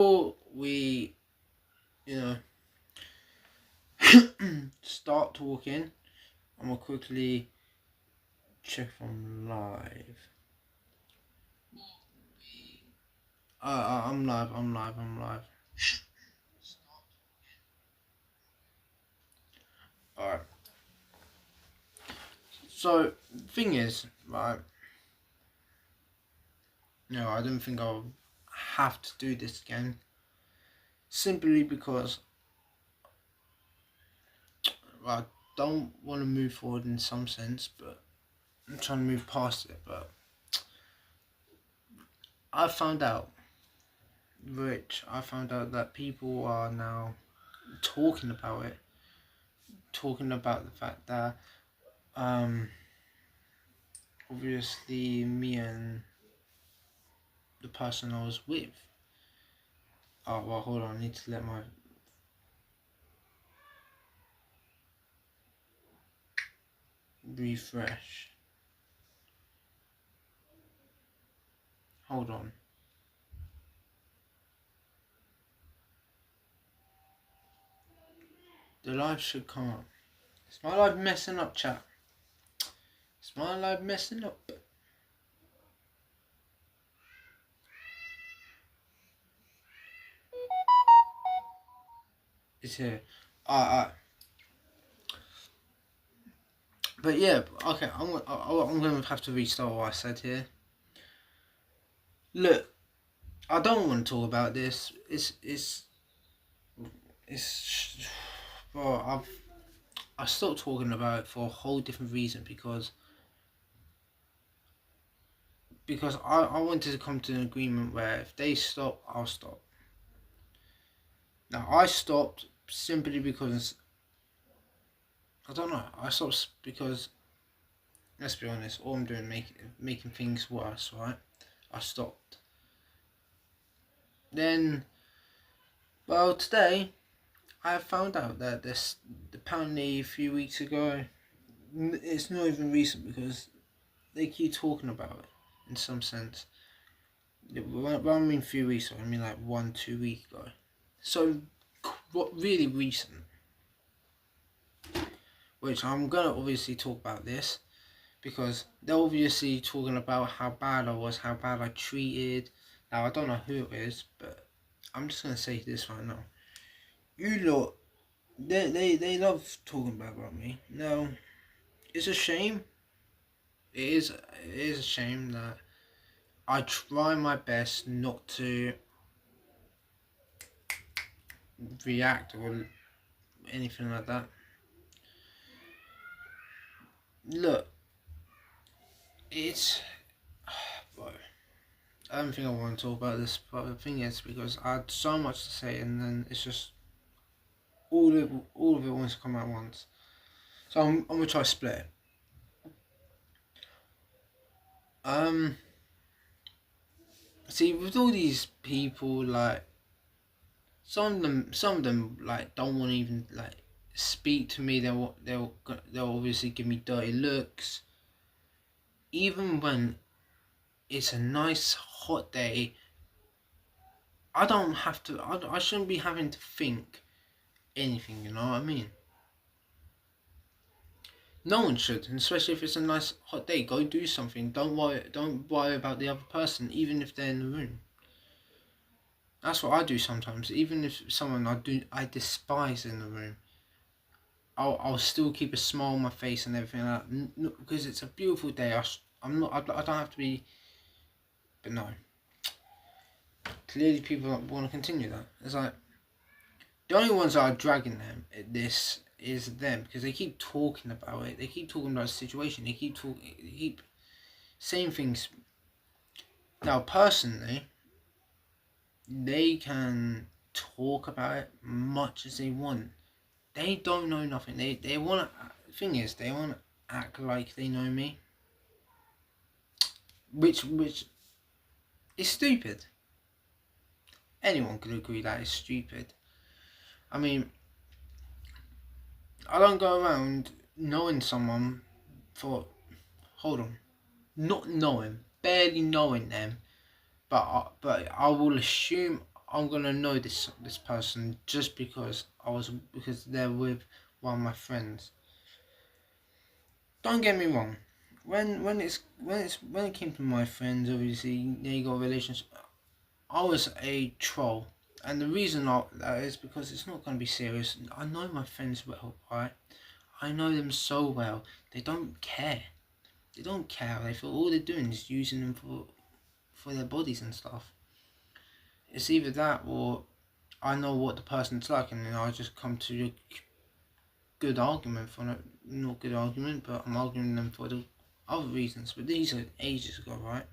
Before we, you know, start talking, I'm gonna quickly check if I'm live. I'm live. I'm live. All right. So thing is, right? No, I don't think I'll have to do this again. Simply because I don't want to move forward in some sense, but I'm trying to move past it. But I found out, I found out that people are now talking about it, talking about the fact that obviously me and the person I was with. Oh well, hold on. I need to let my refresh. Hold on. The live should come up. Is my live messing up, chat? Is my live messing up? It's here. Alright. But yeah, okay. I'm gonna have to restart what I said here. Look, I don't want to talk about this. Well, I stopped talking about it for a whole different reason because I wanted to come to an agreement where if they stop, I'll stop. Now I stopped simply because I don't know. I stopped because let's be honest, all I'm doing making things worse, right? I stopped. Then, well, today I found out that this apparently a few weeks ago. It's not even recent because they keep talking about it in some sense. When I mean few weeks ago, I mean like 1-2 weeks ago. So, what really recent? Which I'm gonna obviously talk about this because they're obviously talking about how bad I was, how bad I treated. Now I don't know who it is, but I'm just gonna say this right now. You lot, they love talking bad about me. Now, it's a shame. It is a shame that I try my best not to react or anything like that. Look, it's bro. I don't think I want to talk about this, but the thing is because I had so much to say, and then it's just all of it wants to come at once. So I'm gonna try to split it. See, with all these people, like some of them like don't want to even like speak to me. They'll obviously give me dirty looks, even when it's a nice hot day. I don't have to. I shouldn't be having to think anything. You know what I mean? No one should, and especially if it's a nice hot day. Go do something. Don't worry about the other person, even if they're in the room. That's what I do sometimes. Even if someone I despise in the room, I'll still keep a smile on my face and everything like that because it's a beautiful day. I'm not. I don't have to be. But no. Clearly, people want to continue that. It's like the only ones that are dragging them at this is them because they keep talking about it. They keep talking about the situation. They keep talking. They keep saying things. Now, personally, they can talk about it much as they want. They don't know nothing. They want to. Thing is, they want to act like they know me, which is stupid. Anyone could agree that is stupid. I mean, I don't go around knowing someone for hold on, not knowing, barely knowing them, but I will assume I'm gonna know this person just because they're with one of my friends. Don't get me wrong. When it came to my friends, obviously they got relations. I was a troll, and the reason that is because it's not gonna be serious. I know my friends well, right? I know them so well. They don't care. They don't care how they feel. All they're doing is using them for their bodies and stuff. It's either that or I know what the person's like, and then I just come to a good argument for it. Not good argument, but I'm arguing them for the other reasons. But these are ages ago, right?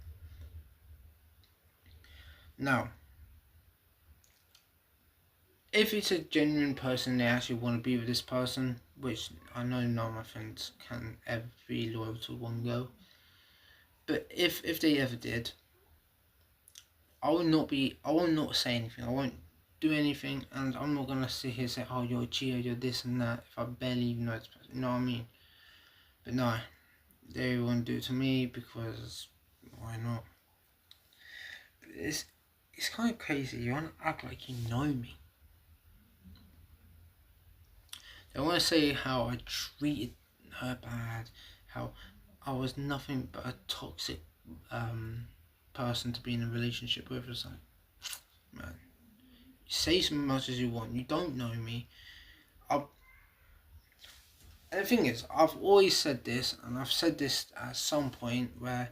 Now, if it's a genuine person, they actually want to be with this person, which I know none of my friends can ever be loyal to one girl. But if they ever did, I will not say anything. I won't do anything, and I'm not gonna sit here and say, "Oh, you're a cheater, you're this and that." If I barely even know this person, you know what I mean? But no, they won't do it to me because why not? It's kind of crazy. You want to act like you know me. They want to say how I treated her bad, how I was nothing but a toxic person to be in a relationship with. It's like, man, say as much as you want. You don't know me. And the thing is, I've always said this, and I've said this at some point where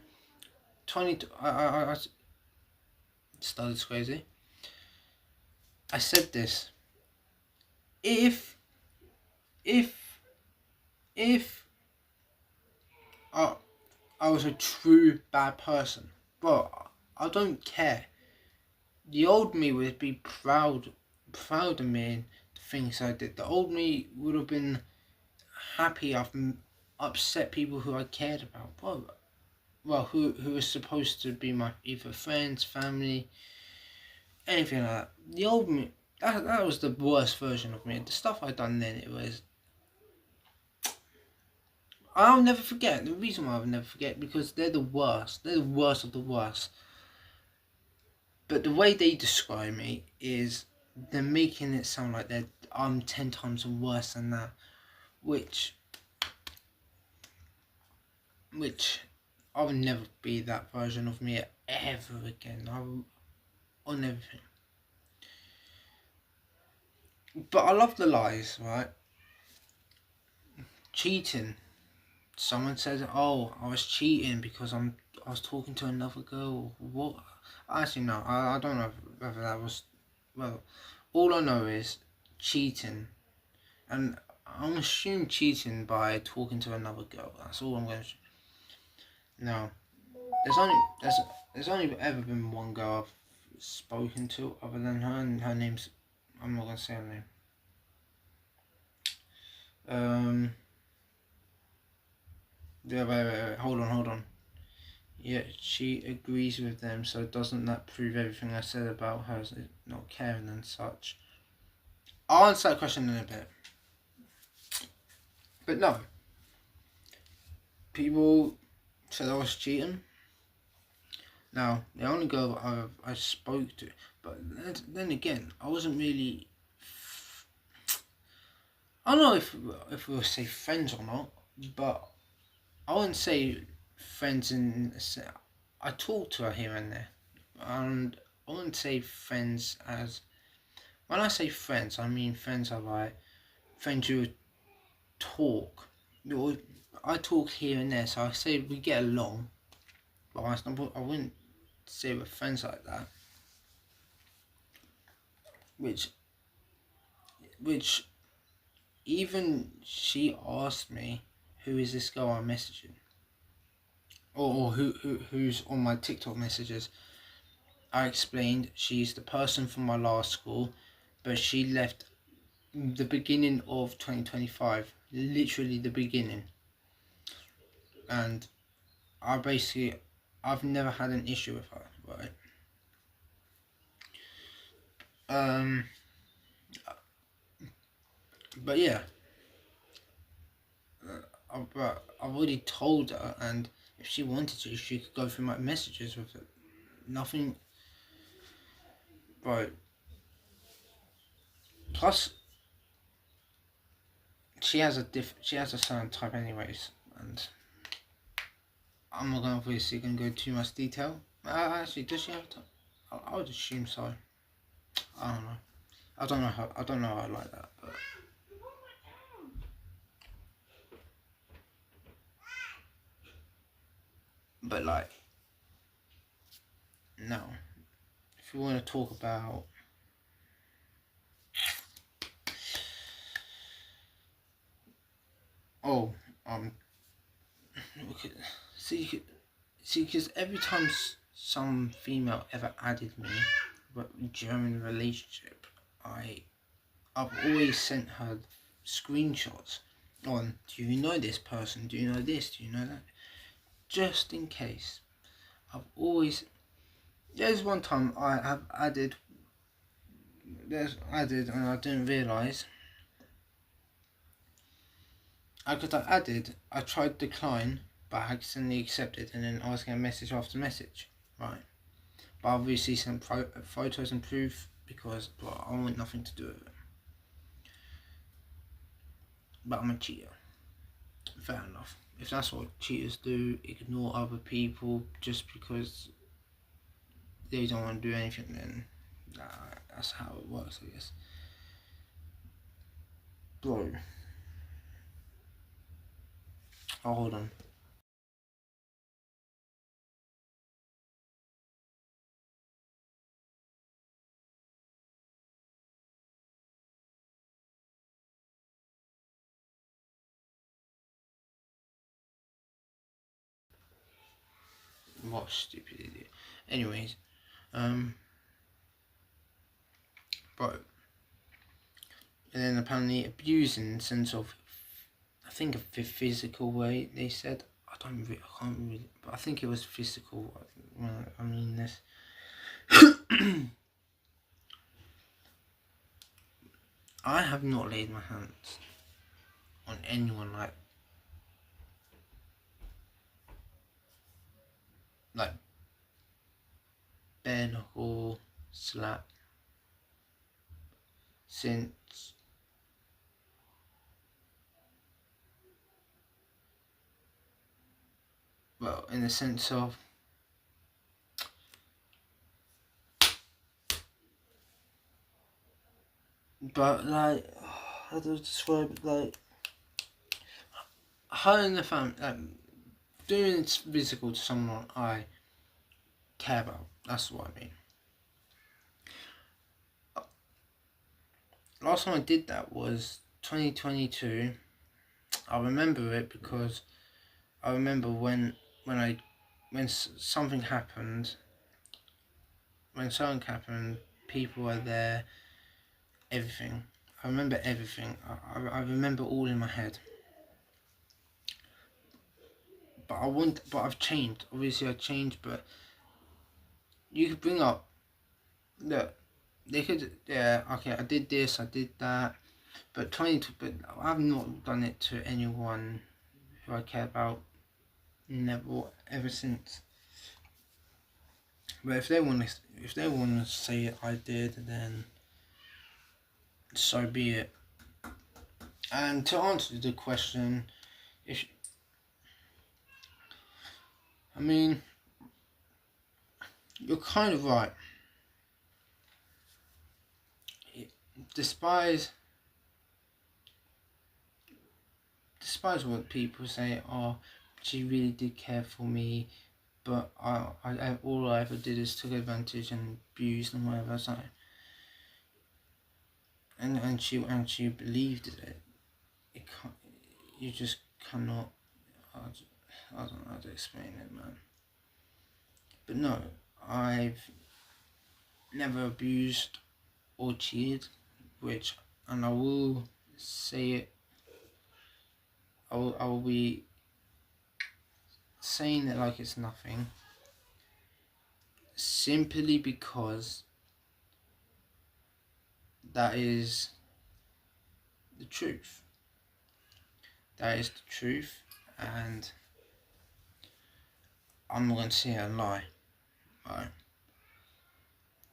I started crazy. I said this. If if if I was a true bad person, but I don't care. The old me would be proud of me and the things I did. The old me would have been happy I've upset people who I cared about. Well, who was supposed to be my either friends, family, anything like that. The old me, that was the worst version of me. The stuff I done then, it was. I'll never forget. The reason why I'll never forget because they're the worst. They're the worst of the worst. But the way they describe me is they're making it sound like I'm 10 times worse than that, which I will never be that version of me ever again. I'll never. But I love the lies, right? Cheating. Someone says, "Oh, I was cheating because I was talking to another girl." What? Actually, no. I don't know whether that was. Well, all I know is cheating, and I'm assuming cheating by talking to another girl. That's all I'm going to. No, there's only ever been one girl I've spoken to other than her, and her name's. I'm not going to say her name. Yeah, wait. Hold on. Yeah, she agrees with them, so doesn't that prove everything I said about her not caring and such? I'll answer that question in a bit. But no. People said I was cheating. Now, the only girl I spoke to, but then again, I wasn't really. I don't know if we'll say friends or not, but I wouldn't say friends I talk to her here and there, and I wouldn't say friends as. When I say friends, I mean friends are like friends who talk. I talk here and there, so I say we get along, but I wouldn't say we're friends like that. Which even she asked me, who is this girl I'm messaging? Or who's on my TikTok messages. I explained she's the person from my last school, but she left the beginning of 2025, literally the beginning. And I've never had an issue with her, right? But yeah, but I've already told her, and if she wanted to, she could go through my messages with it. Nothing, right? Plus, she has a certain type anyways, and I'm not gonna obviously gonna go too much detail. Actually, does she have a type? I would assume so. I don't know. I don't know how I like that, but like, no. If you want to talk about, oh, okay, see, because every time some female ever added me, but during the relationship, I've always sent her screenshots on, do you know this person? Do you know this? Do you know that? Just in case. There's one time I have added and I didn't realise. I tried decline, but I accidentally accepted and then I was getting message after message. Right. But I obviously sent photos and proof because I want nothing to do with it. But I'm a cheater. Fair enough. If that's what cheaters do, ignore other people just because they don't want to do anything, then that's how it works, I guess. Bro. Oh, hold on. What stupid idiot. Anyways, bro. And then apparently abusing in the sense of, I think a physical way, they said. I can't really, but I think it was physical. I mean this. I have not laid my hands on anyone like bare knuckle slap since in the sense of but like how do I describe it, like hurting the family, doing it physical to someone I care about. That's what I mean. Last time I did that was 2022. I remember it because I remember when something happened. When something happened, people were there. Everything. I remember everything. I remember all in my head. But I've changed. Obviously, I changed. But you could bring up that they could. Yeah. Okay. I did this. I did that. But I've not done it to anyone who I care about. Never ever since. But if they want to say I did, then so be it. And to answer the question, I mean, you're kind of right. Despise what people say. Oh, she really did care for me, but all I ever did is took advantage and abused and whatever. So, and she believed it. You just cannot. I don't know how to explain it, man. But no, I've never abused or cheated, and I will say it. I will be saying it like it's nothing, simply because that is the truth. That is the truth, and I'm not going to say a lie. Right?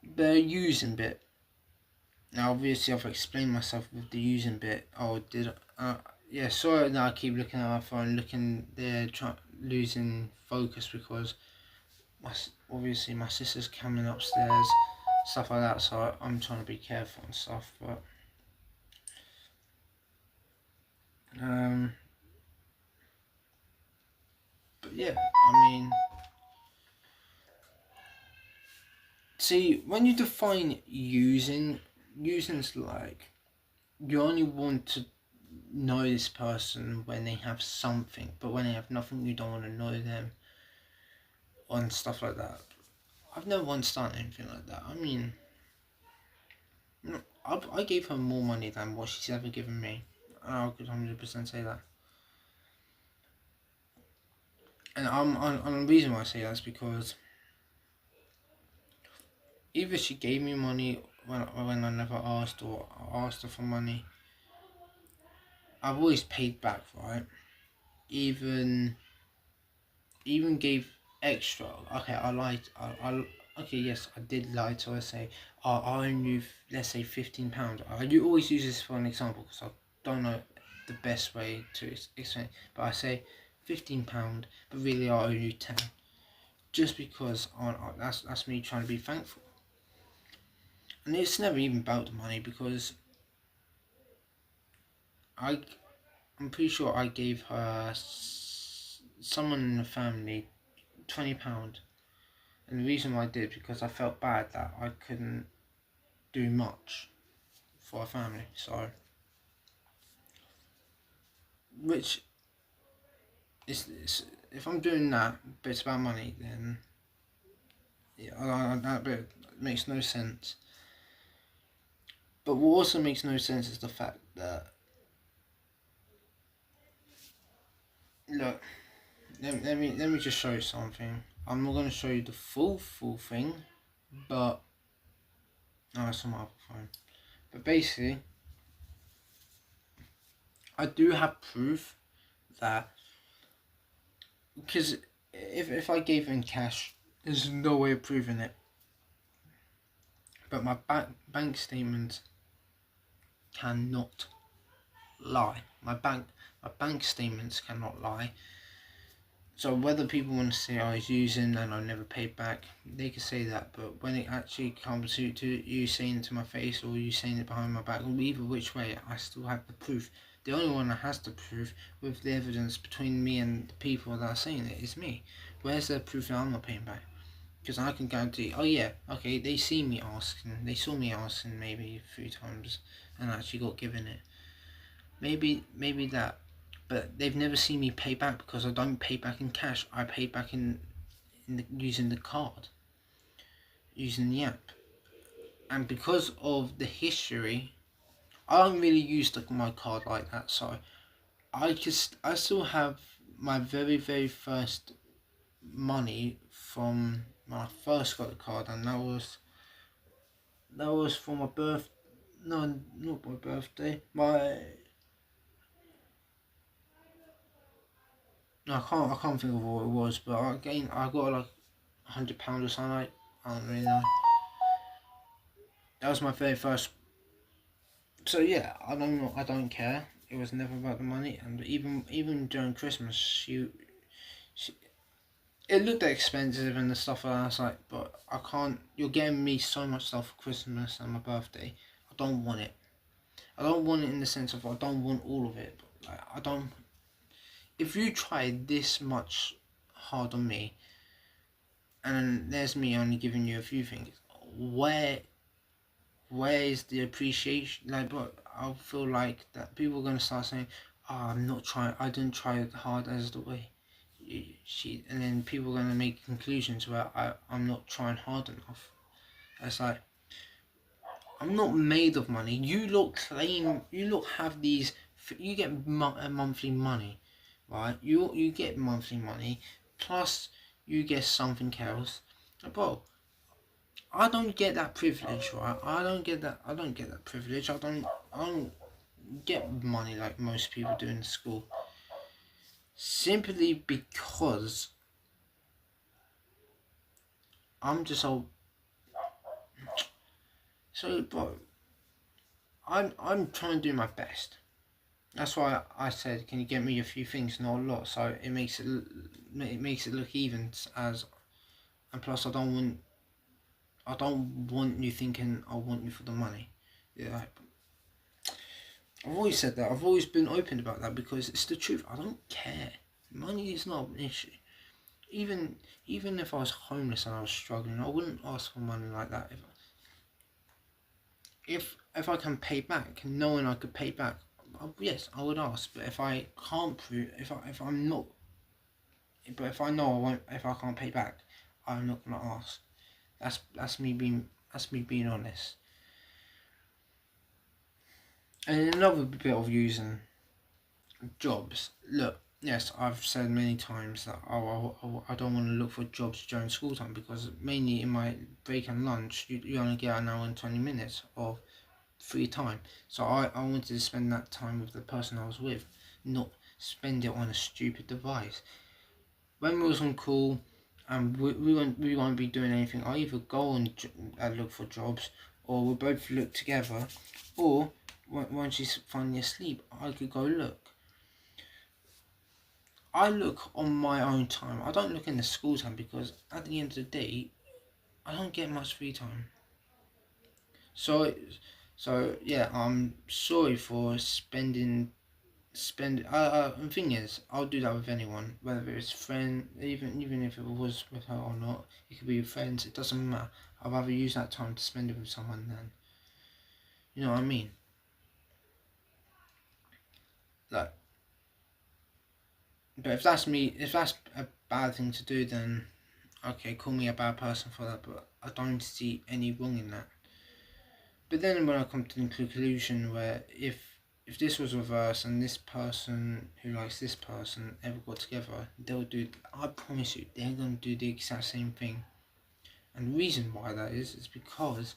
They're using bit. Now, obviously, I've explained myself with the using bit. Oh, yeah, sorry that I keep looking at my phone, looking there, losing focus because obviously my sister's coming upstairs, stuff like that. So I'm trying to be careful and stuff. Um, but yeah, I mean, see, when you define using's like you only want to know this person when they have something, but when they have nothing, you don't want to know them and stuff like that. I've never once done anything like that. I mean, I gave her more money than what she's ever given me. I could 100% say that. And the reason why I say that is because either she gave me money when I never asked, or I asked her for money. I've always paid back, right? Even gave extra. Okay, I lied. Okay, yes, I did lie to her. Say, I owe you, let's say, £15. You always use this for an example because I don't know the best way to explain. But I say £15, but really I owe you 10, just because that's me trying to be thankful. And it's never even about the money because I'm pretty sure I gave her someone in the family £20. And the reason why I did, because I felt bad that I couldn't do much for a family. So, which is if I'm doing that, but it's about money, then yeah, that bit makes no sense. But what also makes no sense is the fact that, look, let me just show you something. I'm not going to show you the full thing, but no, it's on my other phone. But basically, I do have proof that, because if I gave in cash, there's no way of proving it. But my bank statement cannot lie. My bank statements cannot lie. So whether people want to say I was using and I never paid back, they can say that. But when it actually comes to you saying it to my face or you saying it behind my back, or either which way, I still have the proof. The only one that has the proof with the evidence between me and the people that are saying it is me. Where's the proof that I'm not paying back? Because I can guarantee, oh yeah, okay, they saw me asking maybe 3 times and actually got given it. Maybe that. But they've never seen me pay back because I don't pay back in cash. I pay back using the card, using the app. And because of the history, I don't really use my card like that. So I still have my very first money from when I first got the card, and that was for my birth. No, not my birthday. I can't think of what it was, but I got like £100 or something. I don't really know. That was my very first. So yeah, I don't care. It was never about the money, and even during Christmas, she it looked expensive and the stuff like that. I was like, but I can't. You're getting me so much stuff for Christmas and my birthday. I don't want it. I don't want it in the sense of I don't want all of it. But like I don't. If you try this much hard on me, and there's me only giving you a few things, where is the appreciation? Like, but I feel like that people are gonna start saying, "Oh, I'm not trying. I didn't try as hard as the way she." And then people are gonna make conclusions where I'm not trying hard enough. It's like I'm not made of money. You look have these. You get monthly money, right? You get monthly money, plus you get something else, bro. I don't get that privilege, right? I don't get that privilege. I don't get money like most people do in school. Simply because I'm just old. So, bro, I'm trying to do my best. That's why I said, can you get me a few things, not a lot, so it makes it look even. As and plus, I don't want you thinking I want you for the money. Yeah, I've always said that. I've always been open about that because it's the truth. I don't care. Money is not an issue. Even if I was homeless and I was struggling, I wouldn't ask for money like that. If I can pay back, knowing I could pay back, yes, I would ask. But if I can't prove, if I'm not, but if I know I won't, if I can't pay back, I'm not gonna ask. That's me being honest. And another bit of using jobs. Look, yes, I've said many times that I don't want to look for jobs during school time because mainly in my break and lunch, you only get an hour and 20 minutes of free time. So I wanted to spend that time with the person I was with, not spend it on a stupid device. When we was on call and we won't be doing anything, I either go and look for jobs, or we'll both look together, or when she's finally asleep, I could go look. I look on my own time. I don't look in the school time because at the end of the day, I don't get much free time. So yeah, I'm sorry for spending. The thing is, I'll do that with anyone, whether it's friend, even if it was with her or not. It could be with friends. It doesn't matter. I'd rather use that time to spend it with someone than, you know what I mean. Like, but if that's a bad thing to do, then okay, call me a bad person for that. But I don't see any wrong in that. But then when I come to the conclusion where if this was reversed and this person who likes this person ever got together, they'll do. I promise you, they're gonna do the exact same thing. And the reason why that is because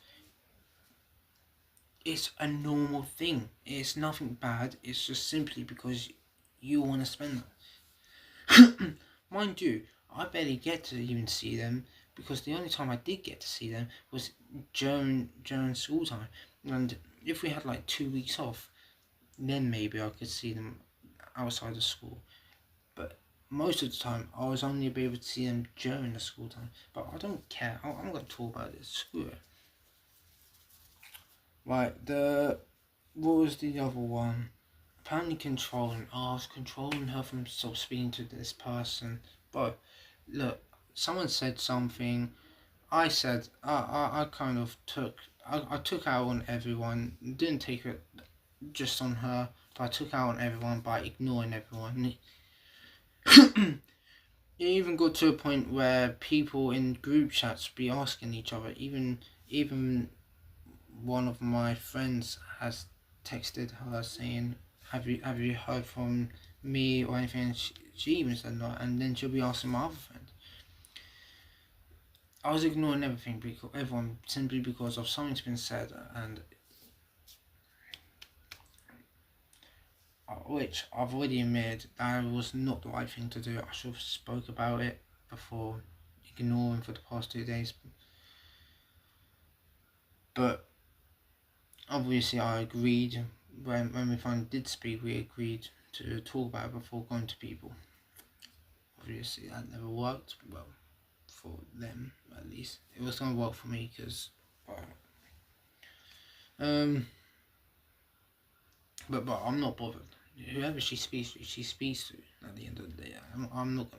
it's a normal thing. It's nothing bad. It's just simply because you want to spend that. Mind you, I barely get to even see them because the only time I did get to see them was during school time. And if we had like 2 weeks off, then maybe I could see them outside of school. But most of the time, I was only able to see them during the school time. But I don't care. I'm going to talk about this. Screw it. Right, what was the other one? Apparently controlling. I was controlling her from stop speaking to this person. But look, someone said something. I said I kind of took I took out on everyone. Didn't take it just on her, but I took out on everyone by ignoring everyone. It even got to a point where people in group chats be asking each other. Even one of my friends has texted her saying, have you heard from me or anything?" And she even said no, and then she'll be asking my other friend. I was ignoring everyone simply because of something's been said, and which I've already admitted that was not the right thing to do. I should have spoke about it before ignoring for the past 2 days. But obviously I agreed, when we finally did speak, we agreed to talk about it before going to people. Obviously that never worked, well, for them at least. It was going to work for me because, but I'm not bothered. Whoever she speaks to at the end of the day. I'm not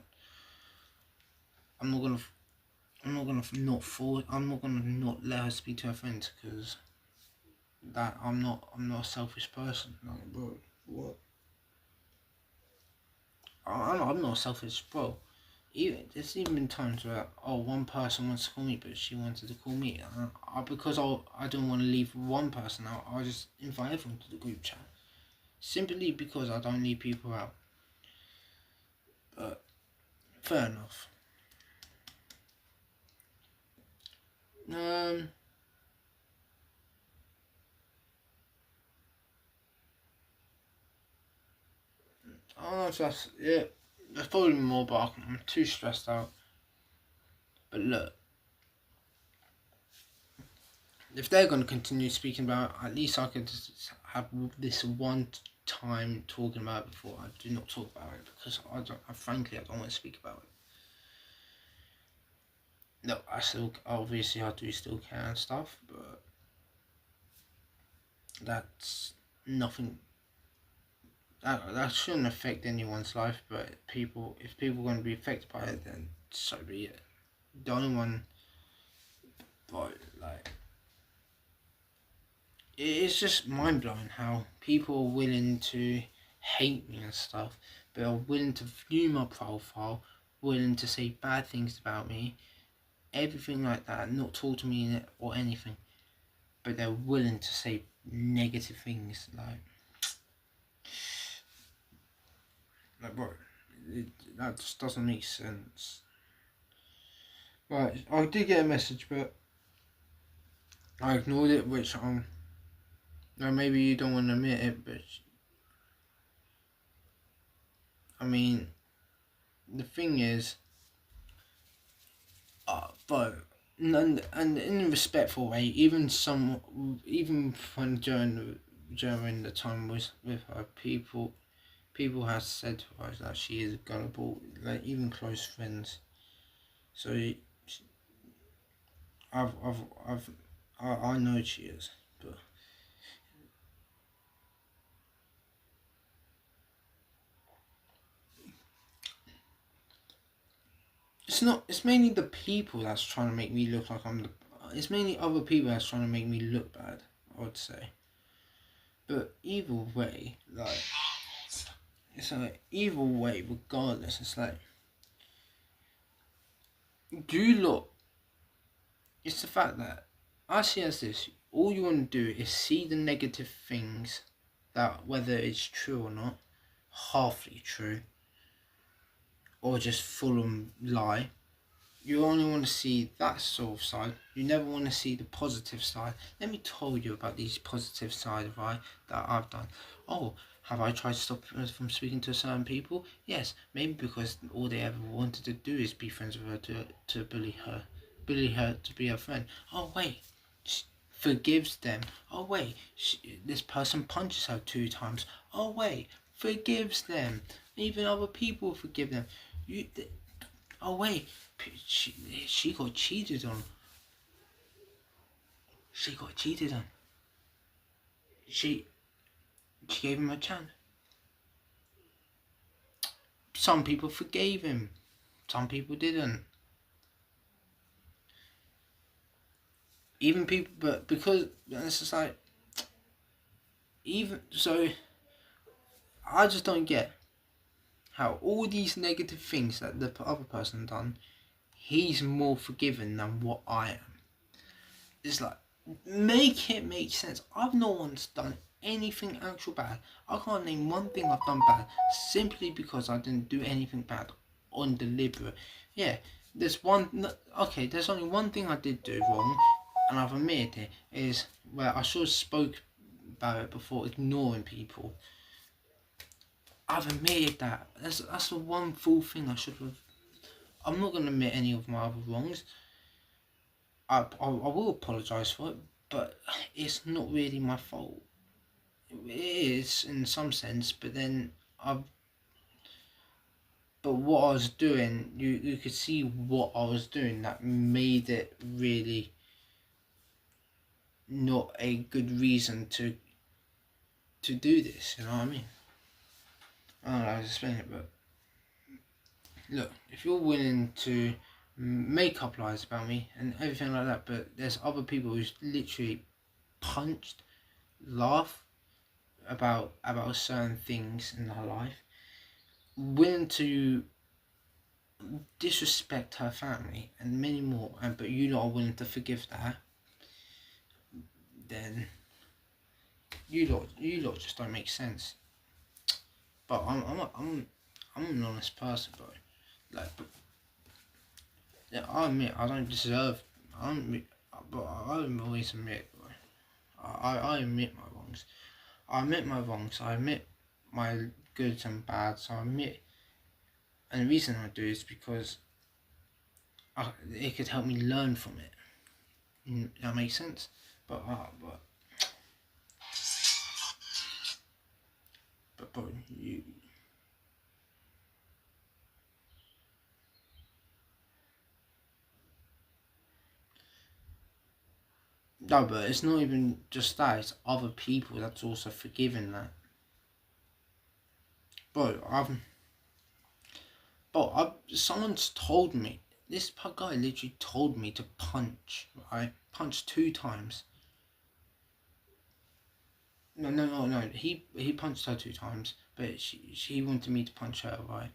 gonna not let her speak to her friends because that I'm not a selfish person. Like, bro, what? I'm not selfish, bro. There's even been times where one person wants to call me, but she wanted to call me. Because I don't want to leave one person out. I just invite everyone to the group chat, simply because I don't leave people out. But fair enough. Oh, that's it. There's probably more, but I'm too stressed out. But look, if they're going to continue speaking about it, at least I could just have this one time talking about it before I do not talk about it, because frankly I don't want to speak about it. No, obviously I do still care and stuff, but that's nothing. That shouldn't affect anyone's life, but if people are going to be affected by it, then so be it. The only one, but like, it's just mind blowing how people are willing to hate me and stuff, but are willing to view my profile, willing to say bad things about me, everything like that, not talk to me or anything, but they're willing to say negative things like bro, that just doesn't make sense. Right, I did get a message, but I ignored it, which now maybe you don't want to admit it, but I mean, the thing is, but and in a respectful way, even when during the time was with her, people have said to us that she is gullible, like even close friends. So I know she is, but it's not. It's mainly the people that's trying to make me look like I'm the. It's mainly other people that's trying to make me look bad, I would say. But either way, like, it's like either way, regardless, it's like, do look. It's the fact that I see as this. All you want to do is see the negative things, that whether it's true or not, halfly true, or just full on lie. You only want to see that sort of side. You never want to see the positive side. Let me tell you about these positive sides that I've done. Oh, have I tried to stop from speaking to certain people? Yes, maybe because all they ever wanted to do is be friends with her, to bully her to be her friend. Oh wait, she forgives them. Oh wait, this person punches her 2 times. Oh wait, forgives them. Even other people forgive them. Oh wait, she got cheated on. She got cheated on. She gave him a chance. Some people forgave him. Some people didn't. Even people, but because it's just like, even so, I just don't get how all these negative things that the other person done, he's more forgiven than what I am. It's like, make it make sense. I've not once done anything actual bad. I can't name one thing I've done bad simply because I didn't do anything bad on deliberate. Yeah, there's only one thing I did do wrong, and I've admitted it, is where I should have spoke about it before ignoring people. I've admitted that. That's the one full thing I should have. I'm not going to admit any of my other wrongs. I will apologise for it, but it's not really my fault. It is in some sense, but then but what I was doing, you could see what I was doing that made it really not a good reason to do this, you know what I mean? I don't know how to explain it, but look, if you're willing to make up lies about me and everything like that, but there's other people who's literally punched, laugh about certain things in her life, willing to disrespect her family and many more, but you lot are willing to forgive that, then you lot just don't make sense. But I'm an honest person, bro. Like, but, yeah, I admit I don't deserve. But I always admit, bro. I admit my wrongs. I admit my wrongs. I admit my goods and bads. I admit, and the reason I do is because it could help me learn from it. That makes sense. But bro, you. No, but it's not even just that. It's other people that's also forgiving that. Bro, someone's told me. This guy literally told me to punch. Right, punch 2 times. No. He punched her 2 times, but she wanted me to punch her. Right.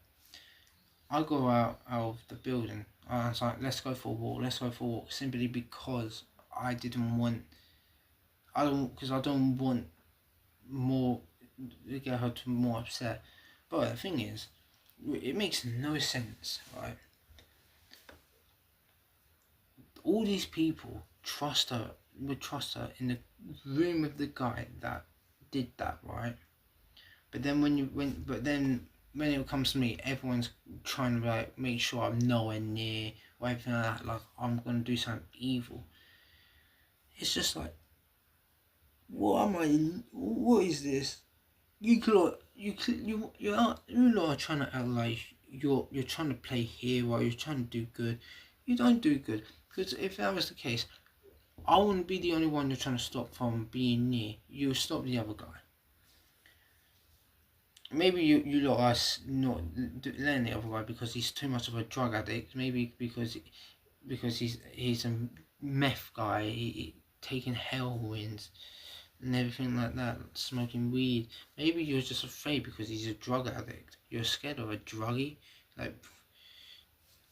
I go out of the building. I was like, let's go for a walk. Let's go for a walk. Simply because I don't want more to get her to more upset. But the thing is, it makes no sense, right? All these people would trust her in the room with the guy that did that, right? But then when it comes to me, everyone's trying to like make sure I'm nowhere near or everything like that. Like I'm gonna do something evil. It's just like, what am I? What is this? You lot are trying to act like you're trying to play hero. You're trying to do good. You don't do good, because if that was the case, I wouldn't be the only one you're trying to stop from being near. You stop the other guy. Maybe you lot are not letting the other guy because he's too much of a drug addict. Maybe because he's a meth guy, taking heroines and everything like that, smoking weed. Maybe you're just afraid because he's a drug addict. You're scared of a druggie, like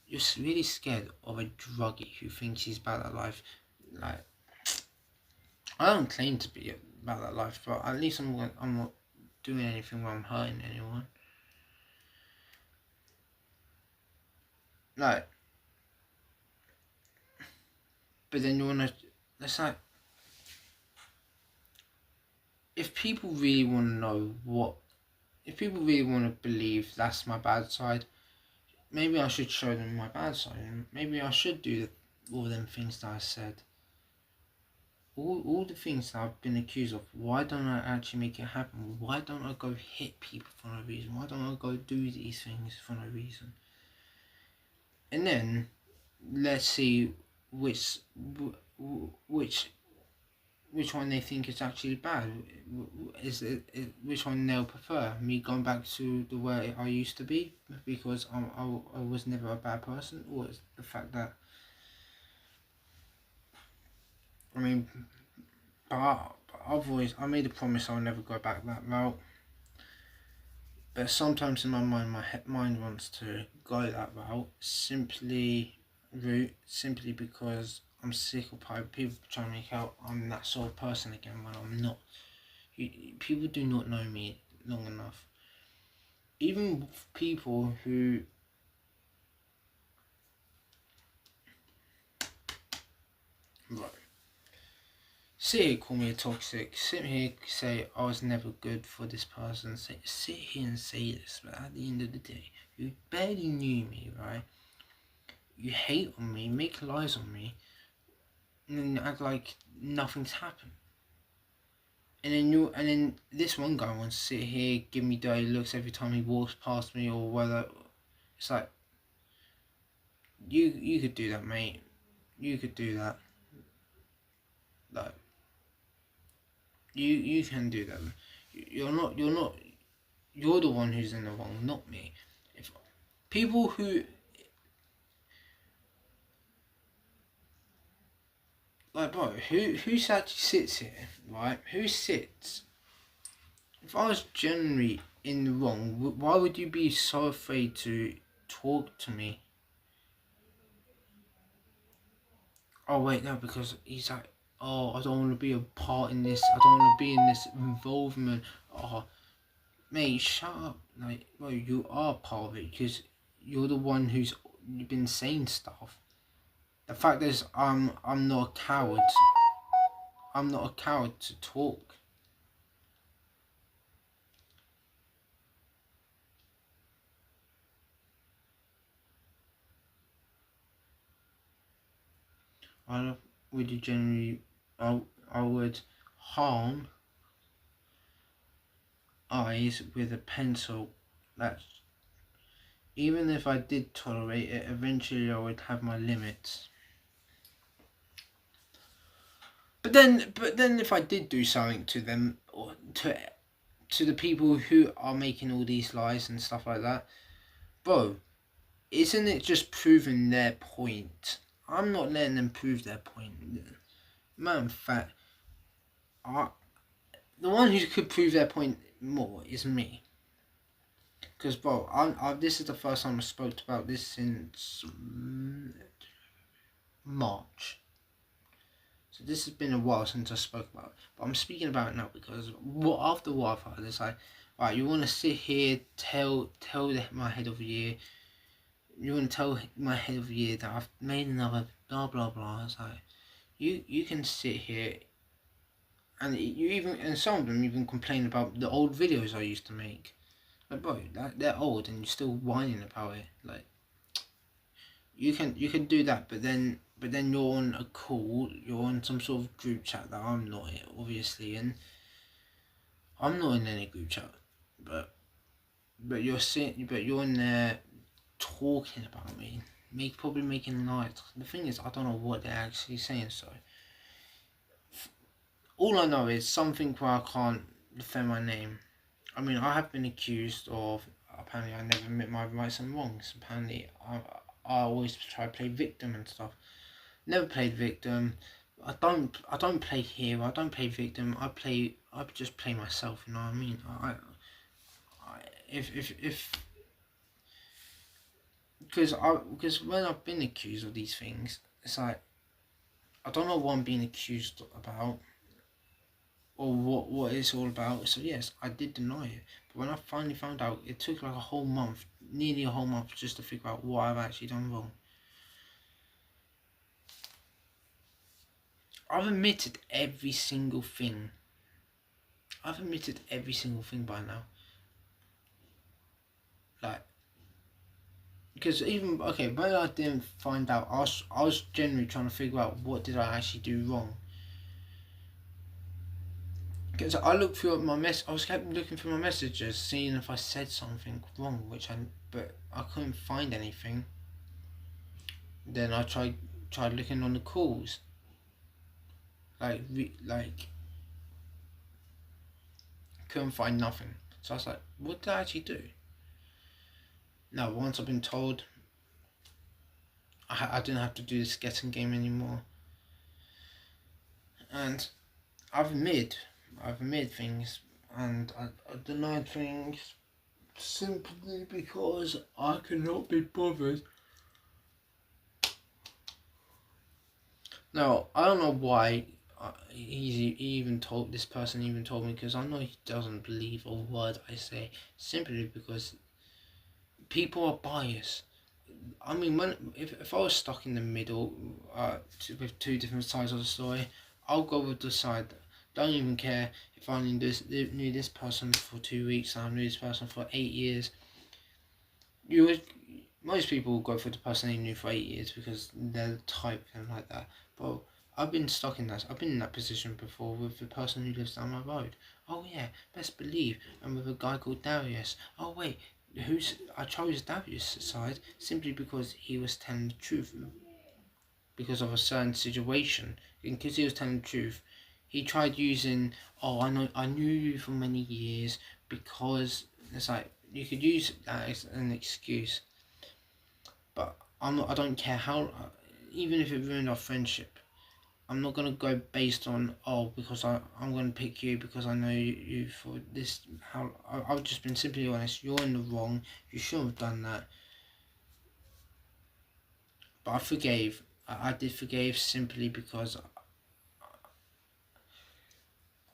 you're really scared of a druggie who thinks he's about that life. Like I don't claim to be about that life, but at least I'm not doing anything where I'm hurting anyone. Like, but then you wanna. It's like if people really want to know if people really want to believe that's my bad side, maybe I should show them my bad side, and maybe I should do all them things that I said. All the things that I've been accused of, why don't I actually make it happen? Why don't I go hit people for no reason? Why don't I go do these things for no reason? And then let's see which which which one they think is actually bad. Which one they'll prefer? Me going back to the way I used to be because I was never a bad person, or it's the fact that I mean, but I made a promise I'll never go back that route. But sometimes in my mind, mind wants to go that simply because I'm sick of people trying to make out I'm that sort of person again when I'm not. People do not know me long enough. Even people who sit here call me toxic, sit here say I was never good for this person, sit here and say this, but at the end of the day, you barely knew me, right? You hate on me, make lies on me, and then act like nothing's happened. And then this one guy wants to sit here, give me dirty looks every time he walks past me, or whether it's like you could do that, mate. You could do that. Like you can do that. You're the one who's in the wrong, not me. If people who like, bro, who actually sits here, right? Who sits? If I was generally in the wrong, why would you be so afraid to talk to me? Oh wait, no, because he's like, oh, I don't want to be a part in this. I don't want to be in this involvement. Oh, mate, shut up. Like, well, you are part of it because you're the one who's been saying stuff. The fact is, I'm not a coward. I'm not a coward to talk. I don't. Would you generally? I would harm eyes with a pencil. That's even if I did tolerate it, eventually I would have my limits. But then if I did do something to them, or to the people who are making all these lies and stuff like that, bro, isn't it just proving their point? I'm not letting them prove their point. Man, fact, the one who could prove their point more is me. Because, bro, this is the first time I spoke about this since March. So this has been a while since I spoke about it. But I'm speaking about it now because after what I've heard, it's like, right, you want to sit here, tell my head of year, you want to tell my head of year that I've made another blah blah blah. It's like, you can sit here, and some of them even complain about the old videos I used to make. Like, bro, they're old and you're still whining about it. Like, you can do that, but then you're on a call, you're on some sort of group chat that I'm not in, obviously, and I'm not in any group chat, but you're in there talking about me, probably making light. The thing is, I don't know what they're actually saying. So all I know is something where I can't defend my name. I mean, I have been accused of, apparently I never admit my rights and wrongs. Apparently I always try to play victim and stuff. Never played victim. I don't play hero. I don't play victim. I just play myself. You know what I mean? Because when I've been accused of these things, it's like, I don't know what I'm being accused about, or what it's all about. So yes, I did deny it. But when I finally found out, it took like a whole month, nearly a whole month, just to figure out what I've actually done wrong. I've admitted every single thing. I've admitted every single thing by now. Like, because even, okay, when I didn't find out, I was genuinely trying to figure out what did I actually do wrong. Because I looked through I was kept looking through my messages, seeing if I said something wrong, but I couldn't find anything. Then I tried looking on the calls, like couldn't find nothing. So I was like, what did I actually do? Now, once I've been told, I didn't have to do this guessing game anymore, and I've admitted things, and I denied things simply because I cannot be bothered. Now, I don't know why this person even told me, because I know he doesn't believe a word I say, simply because people are biased. I mean, if I was stuck in the middle with two different sides of the story, I'll go with the side. Don't even care if I knew this person for 2 weeks and I knew this person for 8 years. Most people will go for the person they knew for 8 years because they're the type and like that. But I've been stuck in that. I've been in that position before with the person who lives down my road. Oh yeah, best believe. And with a guy called Darius. Oh wait, I chose Darius' side simply because he was telling the truth. Because of a certain situation. And because he was telling the truth, he tried using, I knew you for many years, because it's like, you could use that as an excuse. But I don't care how, even if it ruined our friendship, I'm not going to go based on, because I'm going to pick you because I know you for this. I've just been simply honest. You're in the wrong. You shouldn't have done that. But I forgave. I did forgive simply because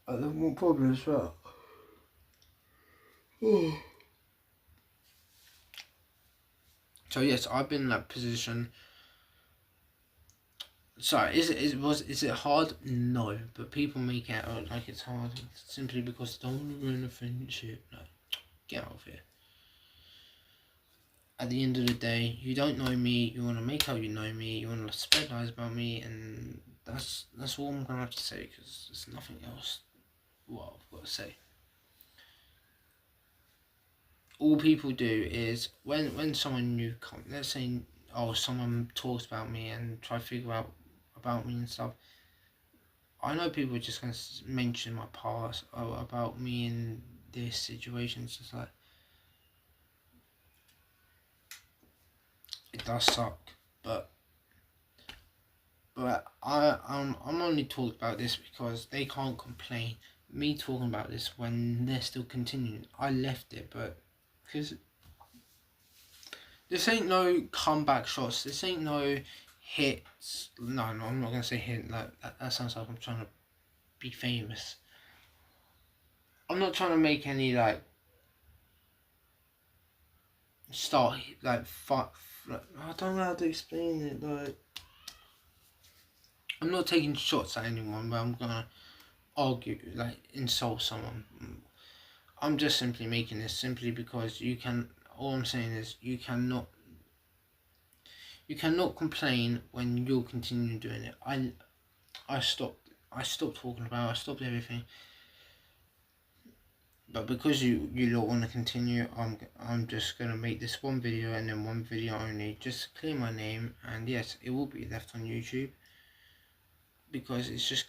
I don't want problems as well. So yes, I've been in that position. Sorry, is it hard? No, but people make it out like it's hard simply because they don't want to ruin a friendship. No, get out of here. at the end of the day, you don't know me, you want to make out you know me, you want to spread lies about me, and that's all I'm going to have to say, because there's nothing else what I've got to say. All people do is, when someone new comes, let's say, oh, someone talks about me and try to figure out about me and stuff, I know people are just going to mention my past, or about me in this situation. It's just like, it does suck, but I'm only talking about this because they can't complain. Me talking about this when they're still continuing. I left it, but because this ain't no comeback shots. This ain't no hits. No, I'm not gonna say hit. Like that sounds like I'm trying to be famous. I'm not trying to make any like start like fight. I don't know how to explain it. Like, I'm not taking shots at anyone, but I'm gonna argue, like insult someone. I'm just simply making this simply because you can. All I'm saying is you cannot complain when you're continuing doing it. I stopped talking about it, I stopped everything. But because you don't want to continue, I'm just gonna make this one video and then one video only, just to clear my name. And yes, it will be left on YouTube, because it's just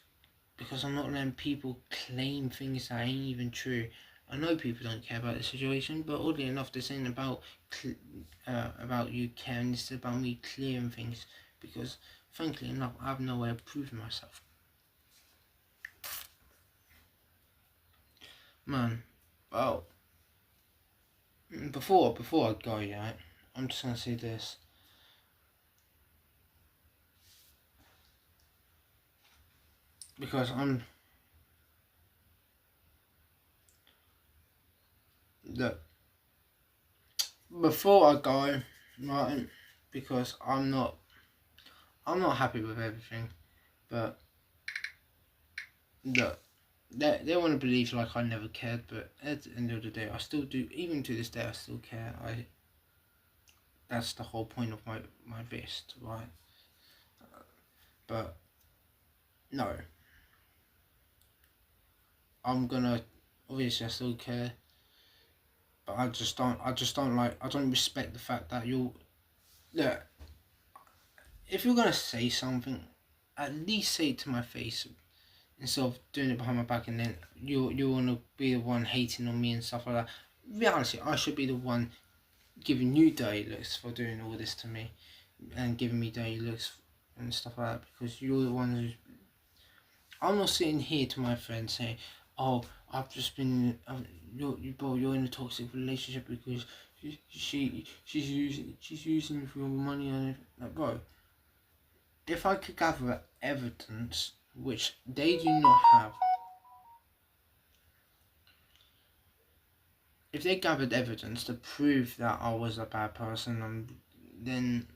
because I'm not letting people claim things that ain't even true. I know people don't care about the situation, but oddly enough, this ain't about you caring. This is about me clearing things, because frankly enough, I have no way of proving myself. Man, well, before I go, yeah, I'm just gonna say this. Because before I go, right, because I'm not happy with everything, but look, they want to believe like I never cared, but at the end of the day, I still do. Even to this day, I still care. That's the whole point of my vest, right? But no, I'm gonna, obviously I still care, but I just don't like, I don't respect the fact that look, if you're gonna say something, at least say it to my face, instead of doing it behind my back, and then you want to be the one hating on me and stuff like that. Reality, I should be the one giving you dirty looks for doing all this to me, and giving me dirty looks and stuff like that, because you're the one who's. I'm not sitting here to my friends saying, "Oh, I've just been, you're in a toxic relationship because she's using you for your money," and like, bro. If I could gather evidence, which they do not have, if they gathered evidence to prove that I was a bad person, then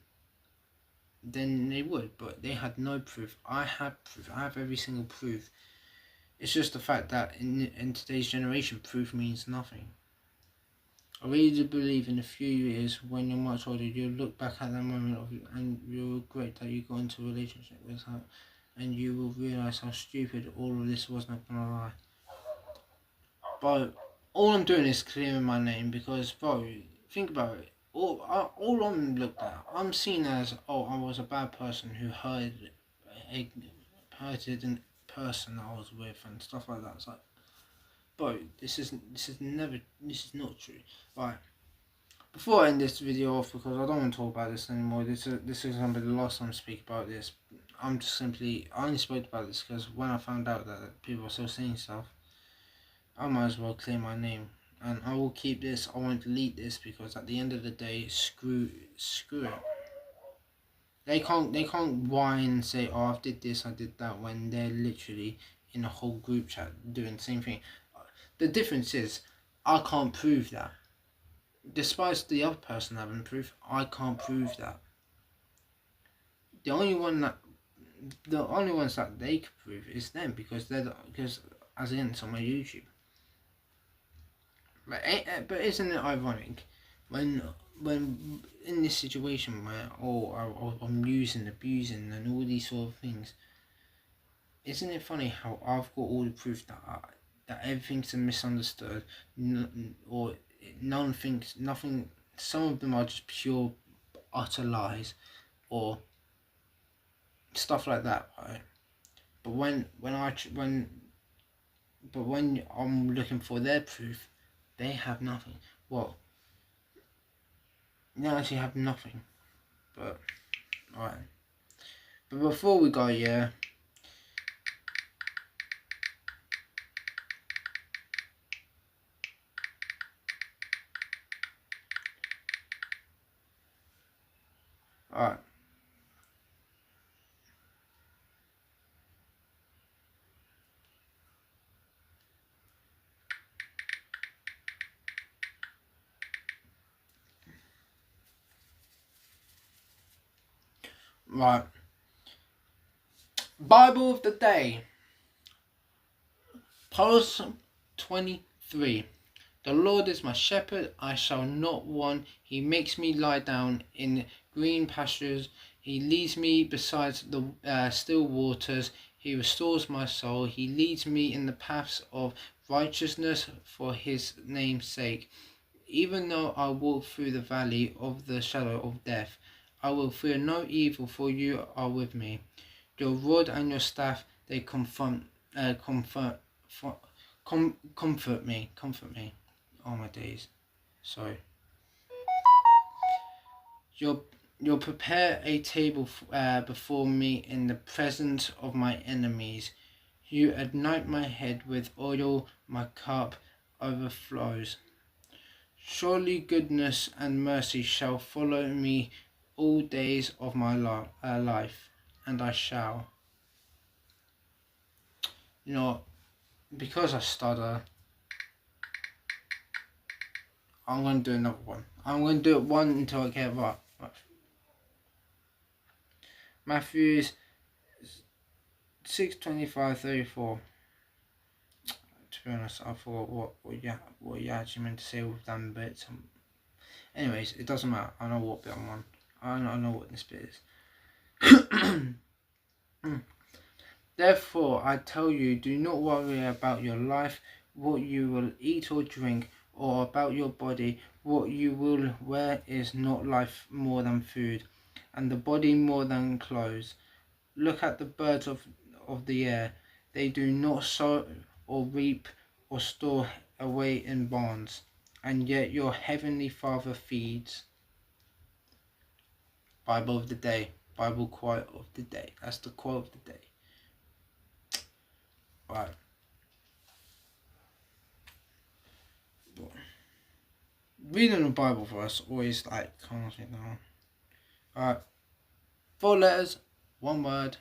they would. But they had no proof. I had proof. I have every single proof. It's just the fact that in today's generation, proof means nothing. I really do believe in a few years, when you're much older, you'll look back at that moment and you'll regret that you got into a relationship with her, and you will realise how stupid all of this was, not gonna lie. But all I'm doing is clearing my name, because, bro, think about it. All I'm looked at, I'm seen as, oh, I was a bad person who hurted a person that I was with and stuff like that. It's like, bro, this is not true. Right. Before I end this video off, because I don't want to talk about this anymore. This is gonna be the last time I speak about this. I only spoke about this because when I found out that people were still saying stuff, I might as well clear my name, and I will keep this. I won't delete this, because at the end of the day, screw it. They can't whine and say, "Oh, I did this, I did that," when they're literally in a whole group chat doing the same thing. The difference is, I can't prove that. Despite the other person having proof, I can't prove that. The only ones that they can prove is them, because as in, it's on my YouTube. But isn't it ironic when when in this situation where I'm using, abusing, and all these sort of things, isn't it funny how I've got all the proof that everything's a misunderstood, or none thinks nothing. Some of them are just pure utter lies, or stuff like that, right? But when I'm looking for their proof, they have nothing. Well, they actually have nothing. But alright. But before we go, yeah. Alright. Right. Bible of the day. Psalm 23. The Lord is my shepherd, I shall not want. He makes me lie down in green pastures. He leads me beside the still waters. He restores my soul. He leads me in the paths of righteousness for his name's sake. Even though I walk through the valley of the shadow of death, I will fear no evil, for you are with me. Your rod and your staff, they comfort me. All my days. So you'll prepare a table before me in the presence of my enemies. You anoint my head with oil, my cup overflows. Surely goodness and mercy shall follow me all days of my life, and I shall. You know, because I stutter, I'm going to do another one. I'm going to do it one until I get it right. Matthew 6:25-34. To be honest, I forgot what you actually meant to say with them bits. Anyways, it doesn't matter. I know what bit I'm on. I know what this bit is. Therefore, I tell you, do not worry about your life, what you will eat or drink, or about your body, what you will wear. Is not life more than food, and the body more than clothes? Look at the birds of the air. They do not sow or reap or store away in barns, and yet your heavenly Father feeds. Bible of the day. Bible quote of the day. That's the quote of the day. Right. Reading the Bible for us always calms me down. Alright. 4 letters, 1 word.